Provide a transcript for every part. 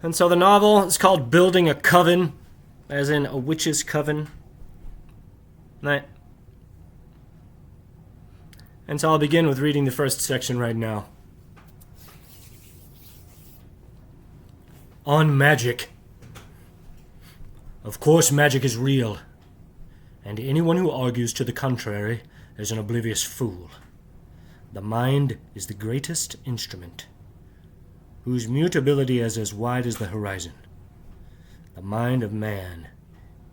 And so the novel is called Building a Coven, as in a witch's coven. Right. And so I'll begin with reading the first section right now. On magic. Of course magic is real, and anyone who argues to the contrary is an oblivious fool. The mind is the greatest instrument, whose mutability is as wide as the horizon. The mind of man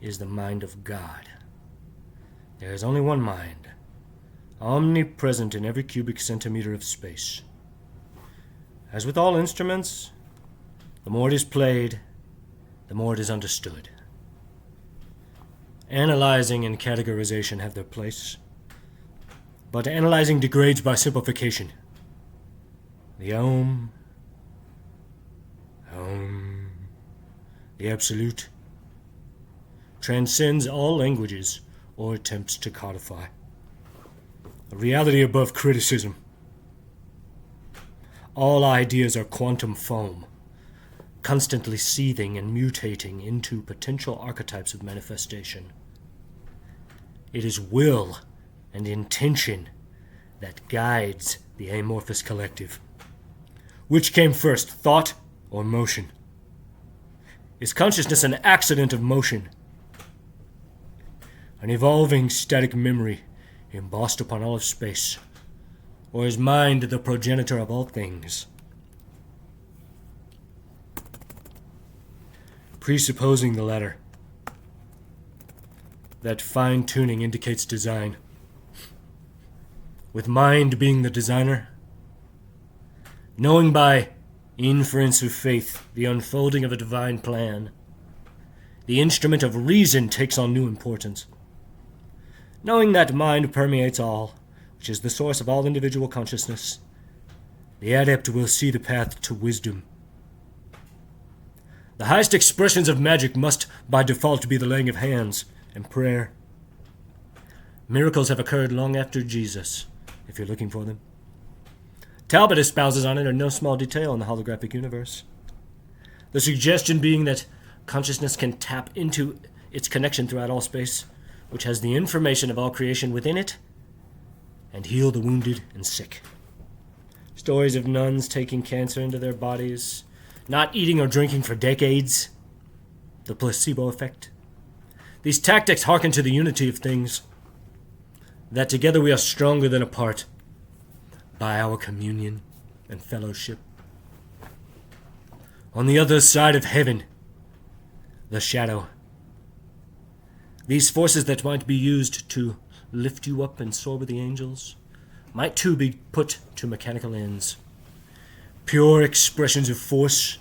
is the mind of God. There is only one mind, omnipresent in every cubic centimeter of space. As with all instruments, the more it is played, the more it is understood. Analyzing and categorization have their place, but analyzing degrades by simplification. The the absolute, transcends all languages or attempts to codify. A reality above criticism. All ideas are quantum foam, constantly seething and mutating into potential archetypes of manifestation. It is will and intention that guides the amorphous collective. Which came first, thought or motion? Is consciousness an accident of motion? An evolving static memory embossed upon all of space? Or is mind the progenitor of all things? Presupposing the latter, that fine-tuning indicates design, with mind being the designer, knowing by inference of faith the unfolding of a divine plan, the instrument of reason takes on new importance. Knowing that mind permeates all, which is the source of all individual consciousness, the adept will see the path to wisdom. The highest expressions of magic must, by default, be the laying of hands and prayer. Miracles have occurred long after Jesus, if you're looking for them. Talbot espouses on it in no small detail in the holographic universe. The suggestion being that consciousness can tap into its connection throughout all space, which has the information of all creation within it, and heal the wounded and sick. Stories of nuns taking cancer into their bodies, not eating or drinking for decades. The placebo effect. These tactics hearken to the unity of things, that together we are stronger than apart, by our communion and fellowship. On the other side of heaven, the shadow. These forces that might be used to lift you up and soar with the angels might too be put to mechanical ends. Pure expressions of force,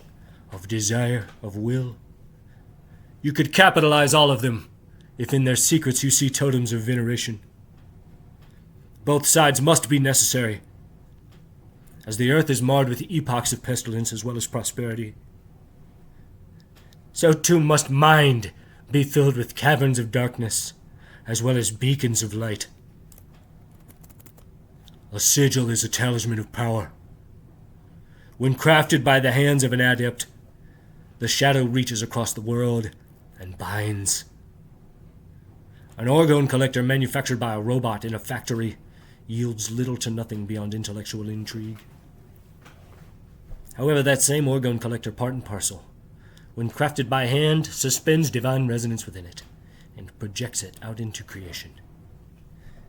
of desire, of will. You could capitalize all of them if in their secrets you see totems of veneration. Both sides must be necessary, as the earth is marred with epochs of pestilence as well as prosperity. So too must mind be filled with caverns of darkness, as well as beacons of light. A sigil is a talisman of power. When crafted by the hands of an adept, the shadow reaches across the world and binds. An orgone collector manufactured by a robot in a factory yields little to nothing beyond intellectual intrigue. However, that same orgone collector, part and parcel, when crafted by hand, suspends divine resonance within it and projects it out into creation.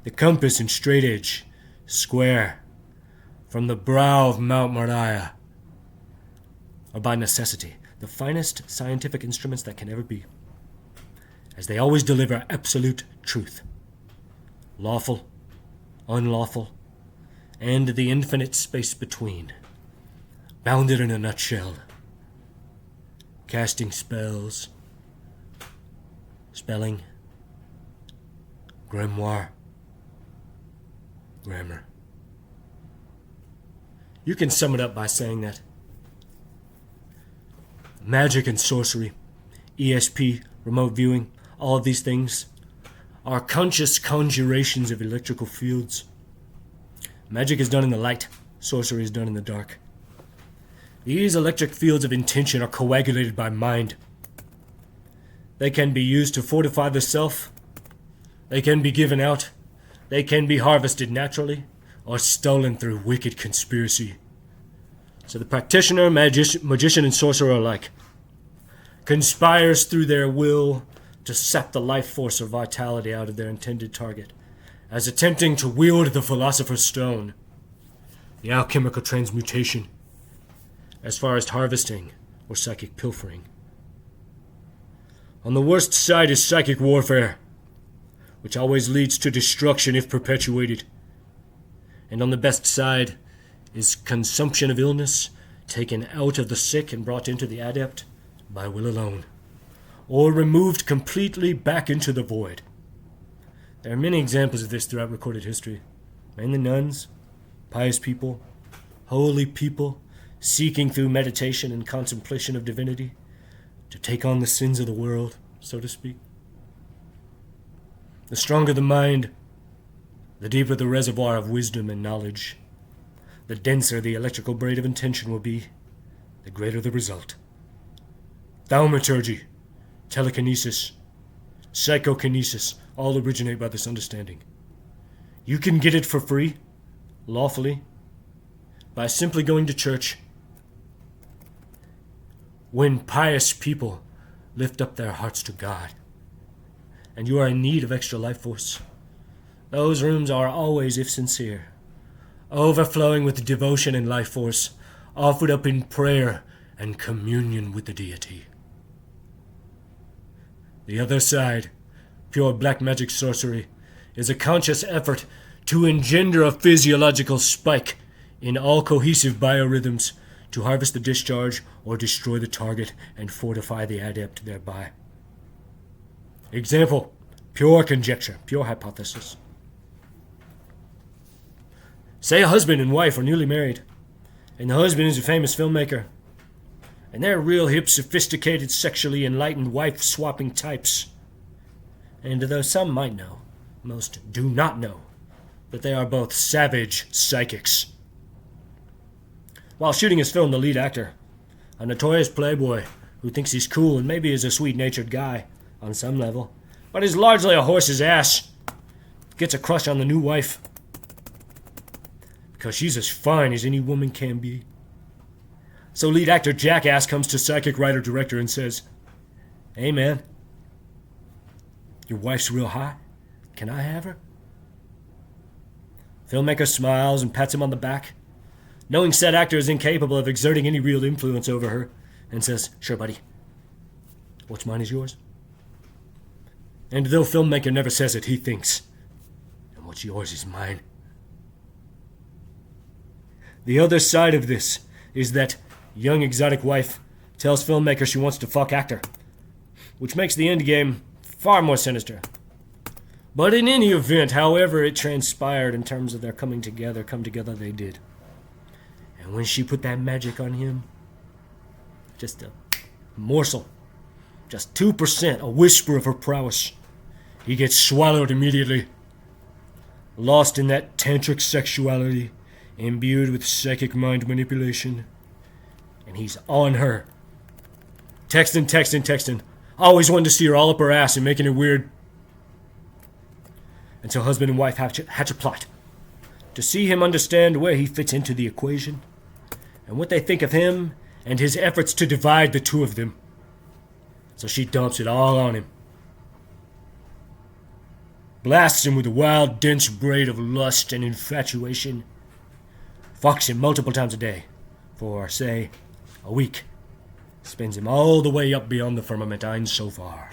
The compass and straight edge, square, from the brow of Mount Moriah, are by necessity the finest scientific instruments that can ever be, as they always deliver absolute truth, lawful, unlawful, and the infinite space between, bounded in a nutshell. Casting spells, spelling, grimoire, grammar. You can sum it up by saying that magic and sorcery, ESP, remote viewing, all of these things are conscious conjurations of electrical fields. Magic is done in the light, sorcery is done in the dark. These electric fields of intention are coagulated by mind. They can be used to fortify the self. They can be given out. They can be harvested naturally or stolen through wicked conspiracy. So the practitioner, magician, and sorcerer alike conspires through their will to sap the life force or vitality out of their intended target, as attempting to wield the philosopher's stone, the alchemical transmutation, as far as harvesting or psychic pilfering. On the worst side is psychic warfare, which always leads to destruction if perpetuated. And on the best side is consumption of illness, taken out of the sick and brought into the adept by will alone, or removed completely back into the void. There are many examples of this throughout recorded history, mainly nuns, pious people, holy people, seeking through meditation and contemplation of divinity to take on the sins of the world, so to speak. The stronger the mind, the deeper the reservoir of wisdom and knowledge, the denser the electrical braid of intention will be, the greater the result. Thaumaturgy, telekinesis, psychokinesis all originate by this understanding. You can get it for free, lawfully, by simply going to church. When pious people lift up their hearts to God, and you are in need of extra life force, those rooms are always, if sincere, overflowing with devotion and life force, offered up in prayer and communion with the deity. The other side, pure black magic sorcery, is a conscious effort to engender a physiological spike in all cohesive biorhythms to harvest the discharge or destroy the target and fortify the adept thereby. Example, pure conjecture, pure hypothesis. Say a husband and wife are newly married, and the husband is a famous filmmaker, and they're real hip, sophisticated, sexually enlightened wife-swapping types. And though some might know, most do not know, that they are both savage psychics. While shooting his film, the lead actor, a notorious playboy who thinks he's cool and maybe is a sweet-natured guy on some level, but is largely a horse's ass, gets a crush on the new wife because she's as fine as any woman can be. So lead actor Jackass comes to psychic writer-director and says, "Hey man, your wife's real hot. Can I have her?" Filmmaker smiles and pats him on the back, knowing said actor is incapable of exerting any real influence over her, and says, "Sure, buddy. What's mine is yours." And though filmmaker never says it, he thinks, "And what's yours is mine." The other side of this is that young exotic wife tells filmmaker she wants to fuck actor, which makes the end game far more sinister. But in any event, however it transpired in terms of their come together they did. And when she put that magic on him, just a morsel, just 2%, a whisper of her prowess, he gets swallowed immediately, lost in that tantric sexuality, imbued with psychic mind manipulation, and he's on her. Texting, always wanting to see her all up her ass and making it weird. Until husband and wife hatch a plot to see him understand where he fits into the equation, and what they think of him and his efforts to divide the two of them. So she dumps it all on him. Blasts him with a wild, dense braid of lust and infatuation. Fucks him multiple times a day for, say, a week. Spins him all the way up beyond the firmament Ein so far,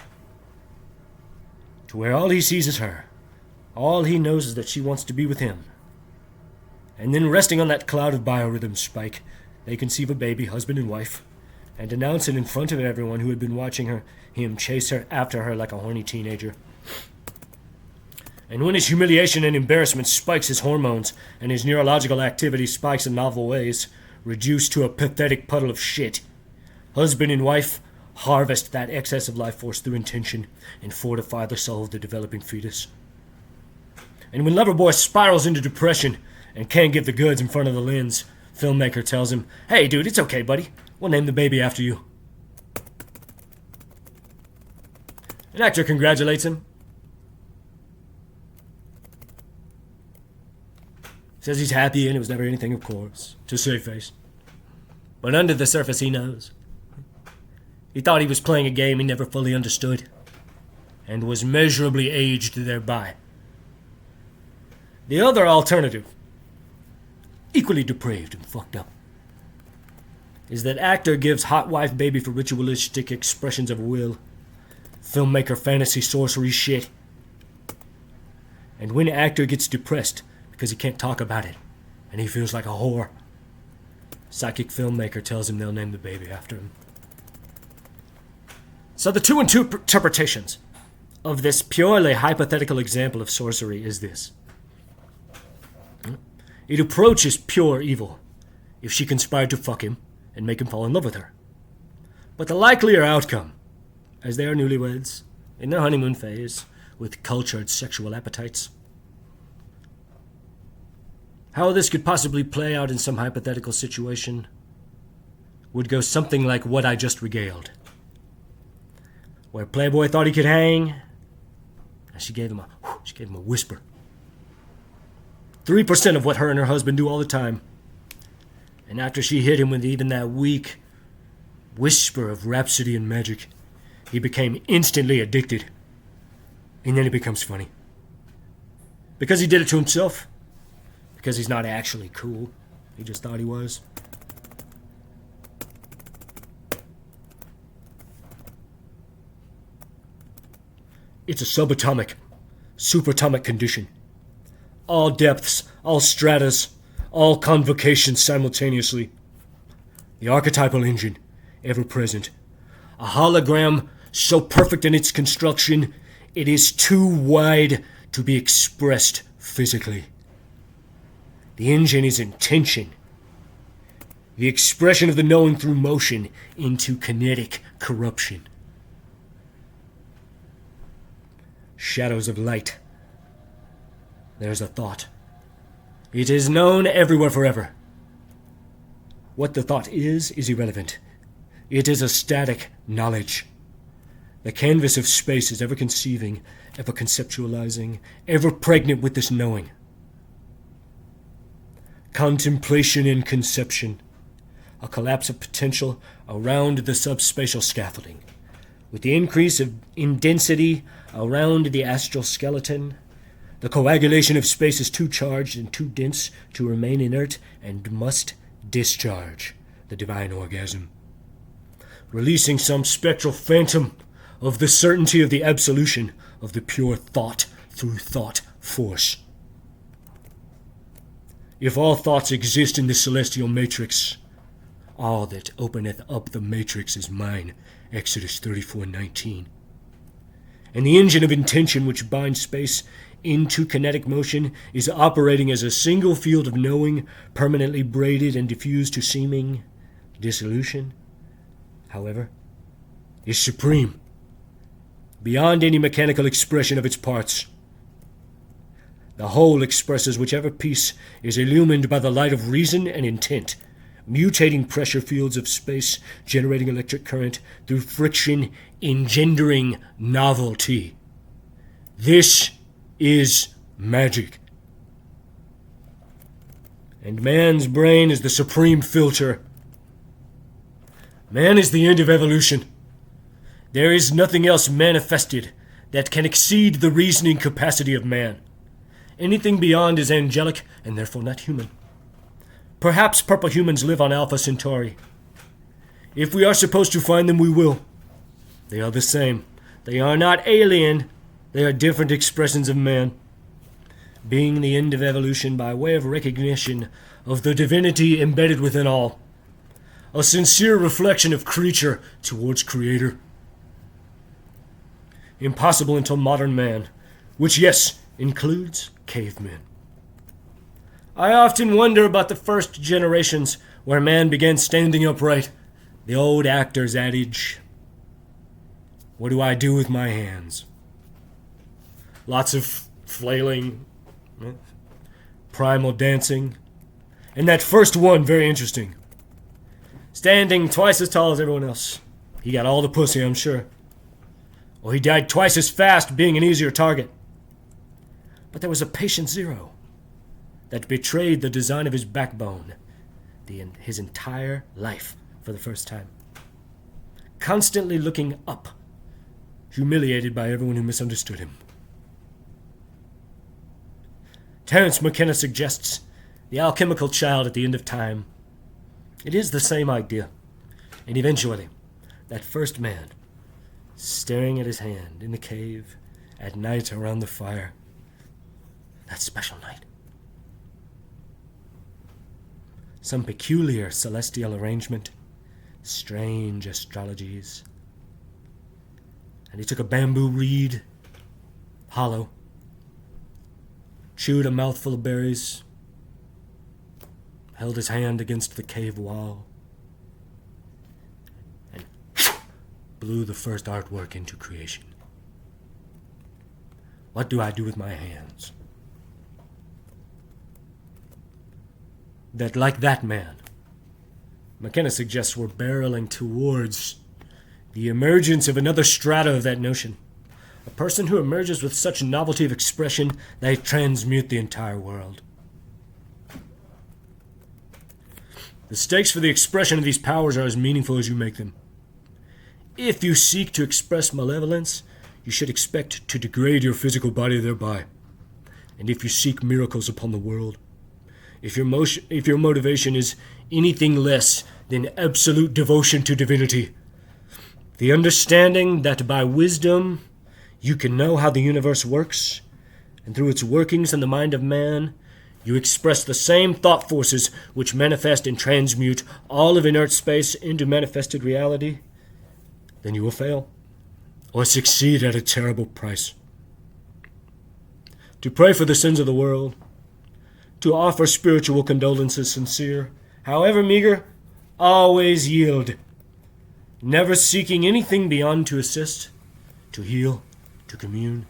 to where all he sees is her. All he knows is that she wants to be with him. And then resting on that cloud of biorhythm spike, they conceive a baby, husband and wife, and announce it in front of everyone who had been watching him chase her after her like a horny teenager. And when his humiliation and embarrassment spikes his hormones, and his neurological activity spikes in novel ways, reduced to a pathetic puddle of shit, husband and wife harvest that excess of life force through intention and fortify the soul of the developing fetus. And when Loverboy spirals into depression and can't get the goods in front of the lens, Filmmaker tells him, "Hey, dude, it's okay, buddy. We'll name the baby after you." An actor congratulates him. Says he's happy and it was never anything, of course, to save face. But under the surface, he knows. He thought he was playing a game he never fully understood, and was measurably aged thereby. The other alternative, equally depraved and fucked up, is that actor gives hot wife baby for ritualistic expressions of will, filmmaker fantasy sorcery shit. And when actor gets depressed because he can't talk about it, and he feels like a whore, psychic filmmaker tells him they'll name the baby after him. So the two interpretations of this purely hypothetical example of sorcery is this. It approaches pure evil if she conspired to fuck him and make him fall in love with her. But the likelier outcome, as they are newlyweds, in their honeymoon phase, with cultured sexual appetites, how this could possibly play out in some hypothetical situation would go something like what I just regaled. Where Playboy thought he could hang, and she gave him a whisper. 3% of what her and her husband do all the time. And after she hit him with even that weak whisper of rhapsody and magic, he became instantly addicted. And then it becomes funny. Because he did it to himself. Because he's not actually cool. He just thought he was. It's a subatomic, superatomic condition. All depths, all stratas, all convocations simultaneously. The archetypal engine, ever present. A hologram so perfect in its construction, it is too wide to be expressed physically. The engine is intention. The expression of the knowing through motion into kinetic corruption. Shadows of light. There's a thought. It is known everywhere forever. What the thought is irrelevant. It is a static knowledge. The canvas of space is ever conceiving, ever conceptualizing, ever pregnant with this knowing. Contemplation and conception. A collapse of potential around the subspatial scaffolding. With the increase in density around the astral skeleton, the coagulation of space is too charged and too dense to remain inert and must discharge the divine orgasm, releasing some spectral phantom of the certainty of the absolution of the pure thought through thought force. If all thoughts exist in the celestial matrix, all that openeth up the matrix is mine. Exodus 34:19. And the engine of intention which binds space into kinetic motion is operating as a single field of knowing, permanently braided and diffused to seeming dissolution, however, is supreme, beyond any mechanical expression of its parts. The whole expresses whichever piece is illumined by the light of reason and intent, mutating pressure fields of space, generating electric current through friction, engendering novelty. This is magic. And man's brain is the supreme filter. Man is the end of evolution. There is nothing else manifested that can exceed the reasoning capacity of man. Anything beyond is angelic and therefore not human. Perhaps purple humans live on Alpha Centauri. If we are supposed to find them, we will. They are the same. They are not alien. They are different expressions of man, being the end of evolution by way of recognition of the divinity embedded within all. A sincere reflection of creature towards creator. Impossible until modern man, which, yes, includes cavemen. I often wonder about the first generations where man began standing upright. The old actor's adage, what do I do with my hands? Lots of flailing, primal dancing, And that first one, very interesting. Standing twice as tall as everyone else. He got all the pussy, I'm sure. Or he died twice as fast, being an easier target. But there was a patient zero that betrayed the design of his backbone, his entire life for the first time. Constantly looking up, humiliated by everyone who misunderstood him. Terence McKenna suggests the alchemical child at the end of time. It is the same idea. And eventually, that first man, staring at his hand in the cave at night around the fire, that special night. Some peculiar celestial arrangement, strange astrologies. And he took a bamboo reed, hollow, chewed a mouthful of berries, held his hand against the cave wall, and blew the first artwork into creation. What do I do with my hands? That, like that man, McKenna suggests we're barreling towards the emergence of another strata of that notion. A person who emerges with such novelty of expression that they transmute the entire world. The stakes for the expression of these powers are as meaningful as you make them. If you seek to express malevolence, you should expect to degrade your physical body thereby. And if you seek miracles upon the world, if your motivation is anything less than absolute devotion to divinity, the understanding that by wisdom you can know how the universe works, and through its workings in the mind of man, you express the same thought forces which manifest and transmute all of inert space into manifested reality, then you will fail, or succeed at a terrible price. To pray for the sins of the world, to offer spiritual condolences sincere, however meager, always yield, never seeking anything beyond to assist, to heal, to commune.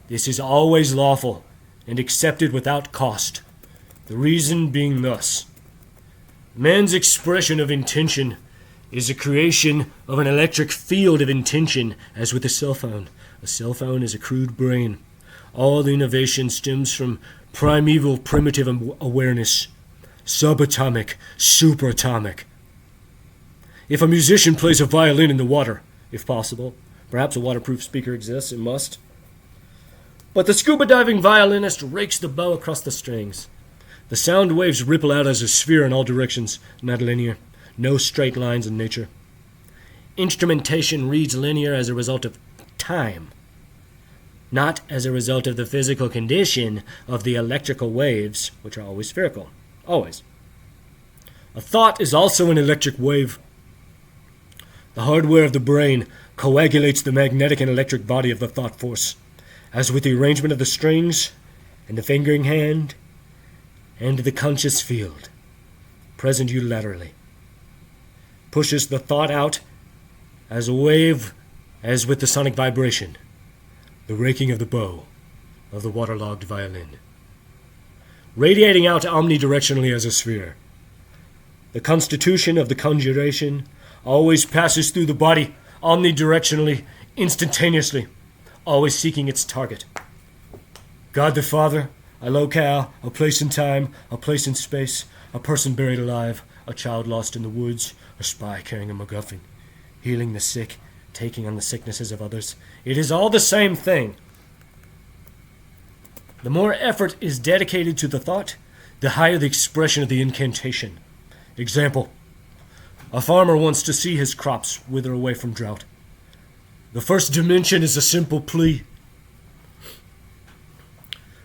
This is always lawful and accepted without cost, the reason being thus. Man's expression of intention is a creation of an electric field of intention, as with a cell phone. A cell phone is a crude brain. All the innovation stems from primeval primitive awareness, subatomic, superatomic. If a musician plays a violin in the water, if possible, perhaps a waterproof speaker exists, it must. But the scuba diving violinist rakes the bow across the strings. The sound waves ripple out as a sphere in all directions, not linear. No straight lines in nature. Instrumentation reads linear as a result of time, not as a result of the physical condition of the electrical waves, which are always spherical. Always. A thought is also an electric wave. The hardware of the brain coagulates the magnetic and electric body of the thought force, as with the arrangement of the strings, and the fingering hand, and the conscious field, present unilaterally, pushes the thought out as a wave, as with the sonic vibration, the raking of the bow of the waterlogged violin, radiating out omnidirectionally as a sphere. The constitution of the conjuration always passes through the body omnidirectionally, instantaneously, always seeking its target. God the Father, a locale, a place in time, a place in space, a person buried alive, a child lost in the woods, a spy carrying a MacGuffin, healing the sick, taking on the sicknesses of others. It is all the same thing. The more effort is dedicated to the thought, the higher the expression of the incantation. Example: a farmer wants to see his crops wither away from drought. The first dimension is a simple plea.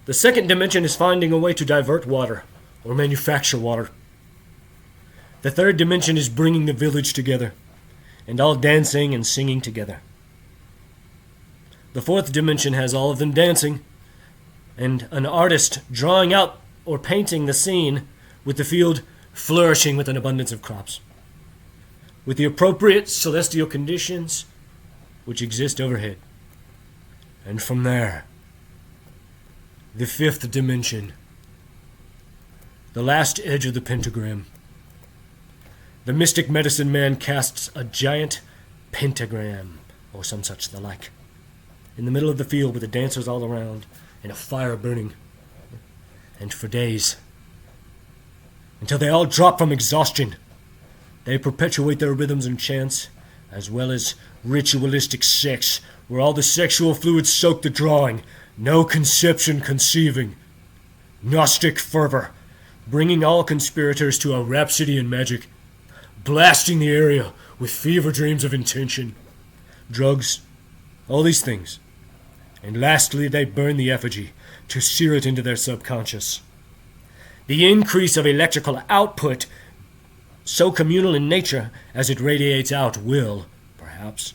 The second dimension is finding a way to divert water or manufacture water. The third dimension is bringing the village together and all dancing and singing together. The fourth dimension has all of them dancing and an artist drawing out or painting the scene with the field flourishing with an abundance of crops, with the appropriate celestial conditions which exist overhead. And from there, the fifth dimension, the last edge of the pentagram. The mystic medicine man casts a giant pentagram, or some such the like, in the middle of the field with the dancers all around and a fire burning. And for days, until they all drop from exhaustion, they perpetuate their rhythms and chants, as well as ritualistic sex, where all the sexual fluids soak the drawing, no conception conceiving. Gnostic fervor, bringing all conspirators to a rhapsody in magic, blasting the area with fever dreams of intention, drugs, all these things. And lastly, they burn the effigy to sear it into their subconscious. The increase of electrical output, so communal in nature as it radiates out, will, perhaps,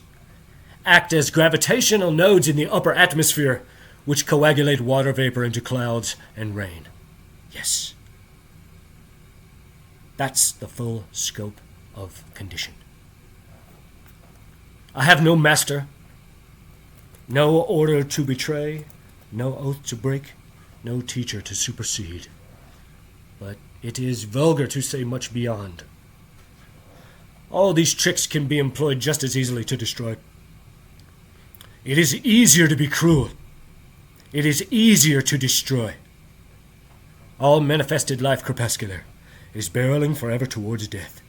act as gravitational nodes in the upper atmosphere, which coagulate water vapor into clouds and rain. Yes. That's the full scope of condition. I have no master, no order to betray, no oath to break, no teacher to supersede. But it is vulgar to say much beyond. All these tricks can be employed just as easily to destroy. It is easier to be cruel. It is easier to destroy. All manifested life crepuscular is barreling forever towards death.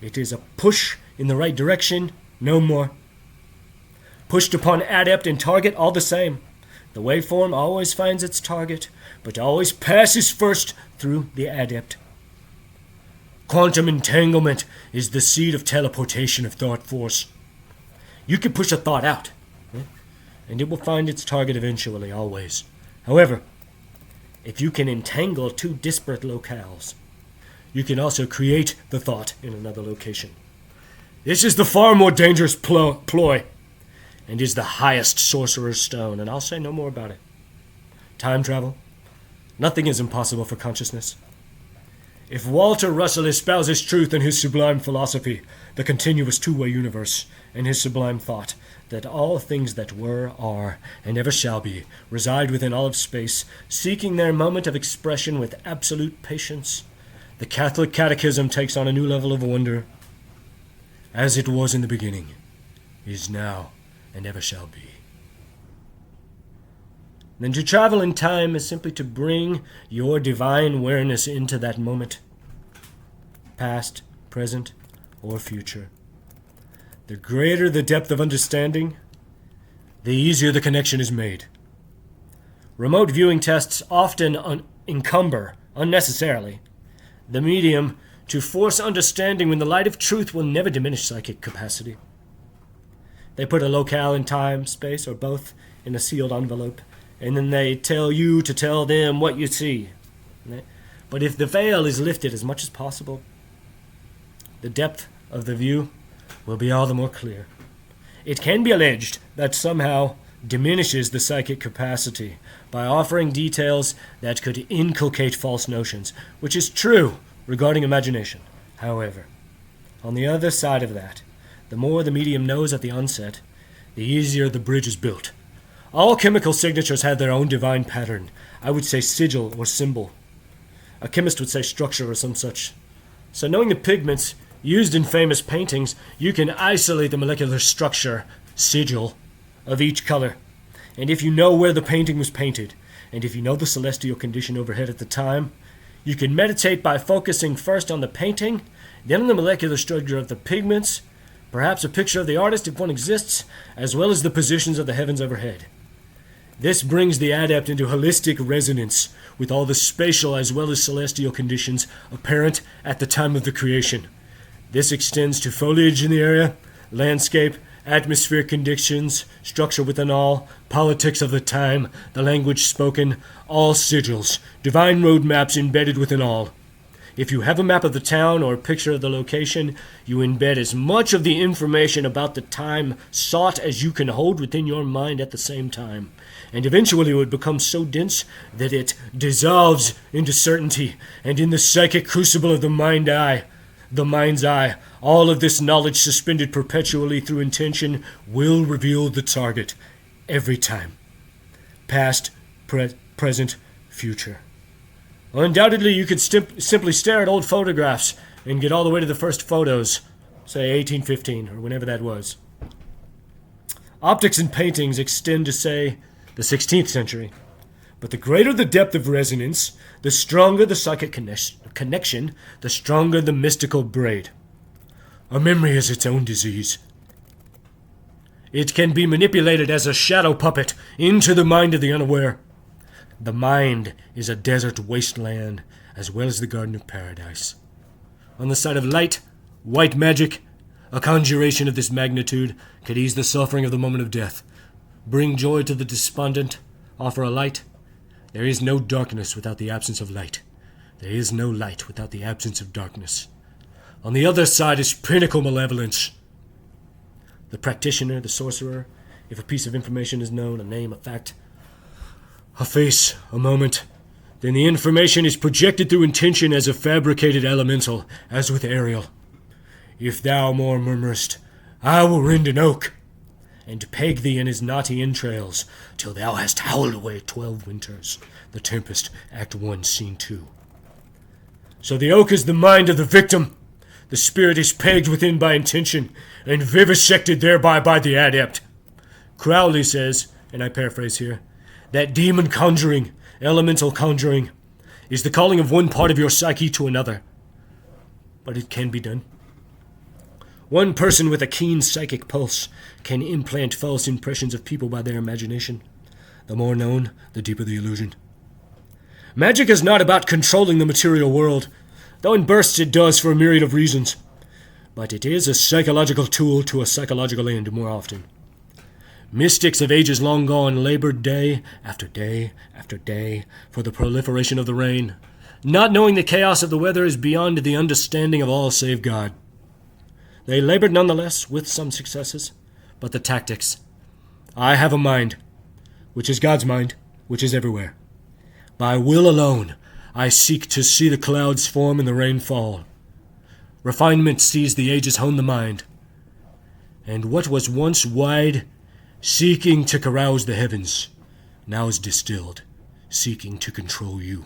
It is a push in the right direction, no more. Pushed upon adept and target all the same. The waveform always finds its target, but always passes first through the adept. Quantum entanglement is the seed of teleportation of thought force. You can push a thought out, and it will find its target eventually, always. However, if you can entangle two disparate locales, you can also create the thought in another location. This is the far more dangerous ploy, and is the highest sorcerer's stone, and I'll say no more about it. Time travel. Nothing is impossible for consciousness. If Walter Russell espouses truth in his sublime philosophy, the continuous two-way universe, and his sublime thought, that all things that were, are, and ever shall be, reside within all of space, seeking their moment of expression with absolute patience, the Catholic Catechism takes on a new level of wonder. As it was in the beginning, is now, and ever shall be. Then to travel in time is simply to bring your divine awareness into that moment, past, present, or future. The greater the depth of understanding, the easier the connection is made. Remote viewing tests often encumber, unnecessarily, the medium to force understanding when the light of truth will never diminish psychic capacity. They put a locale in time, space, or both in a sealed envelope, and then they tell you to tell them what you see. But if the veil is lifted as much as possible, the depth of the view will be all the more clear. It can be alleged that somehow diminishes the psychic capacity by offering details that could inculcate false notions, which is true regarding imagination. However, on the other side of that, the more the medium knows at the onset, the easier the bridge is built. All chemical signatures have their own divine pattern. I would say sigil or symbol. A chemist would say structure or some such. So knowing the pigments used in famous paintings, you can isolate the molecular structure, sigil, of each color. And if you know where the painting was painted, and if you know the celestial condition overhead at the time, you can meditate by focusing first on the painting, then on the molecular structure of the pigments, perhaps a picture of the artist if one exists, as well as the positions of the heavens overhead. This brings the adept into holistic resonance with all the spatial as well as celestial conditions apparent at the time of the creation. This extends to foliage in the area, landscape, atmospheric conditions, structure within all, politics of the time, the language spoken, all sigils, divine roadmaps embedded within all. If you have a map of the town or a picture of the location, you embed as much of the information about the time sought as you can hold within your mind at the same time. And eventually it would become so dense that it dissolves into certainty, and in the psychic crucible of the mind's eye, all of this knowledge suspended perpetually through intention will reveal the target every time. Past, present, future. Undoubtedly, you could simply stare at old photographs and get all the way to the first photos, say 1815 or whenever that was. Optics in paintings extend to, say, the 16th century. But the greater the depth of resonance, the stronger the psychic connection, the stronger the mystical braid. A memory is its own disease. It can be manipulated as a shadow puppet into the mind of the unaware. The mind is a desert wasteland as well as the Garden of Paradise. On the side of light, white magic, a conjuration of this magnitude could ease the suffering of the moment of death, bring joy to the despondent, offer a light. There is no darkness without the absence of light. There is no light without the absence of darkness. On the other side is pinnacle malevolence. The practitioner, the sorcerer, if a piece of information is known, a name, a fact, a face, a moment, then the information is projected through intention as a fabricated elemental, as with Ariel. If thou more murmurest, I will rend an oak, and peg thee in his knotty entrails, till thou hast howled away 12 winters. The Tempest, Act 1, Scene 2. So the oak is the mind of the victim. The spirit is pegged within by intention, and vivisected thereby by the adept. Crowley says, and I paraphrase here, that demon conjuring, elemental conjuring, is the calling of one part of your psyche to another. But it can be done. One person with a keen psychic pulse can implant false impressions of people by their imagination. The more known, the deeper the illusion. Magic is not about controlling the material world, though in bursts it does for a myriad of reasons. But it is a psychological tool to a psychological end more often. Mystics of ages long gone labored day after day after day for the proliferation of the rain, not knowing the chaos of the weather is beyond the understanding of all save God. They labored nonetheless, with some successes, but the tactics. I have a mind, which is God's mind, which is everywhere. By will alone, I seek to see the clouds form and the rain fall. Refinement sees the ages hone the mind. And what was once wide, seeking to carouse the heavens, now is distilled, seeking to control you.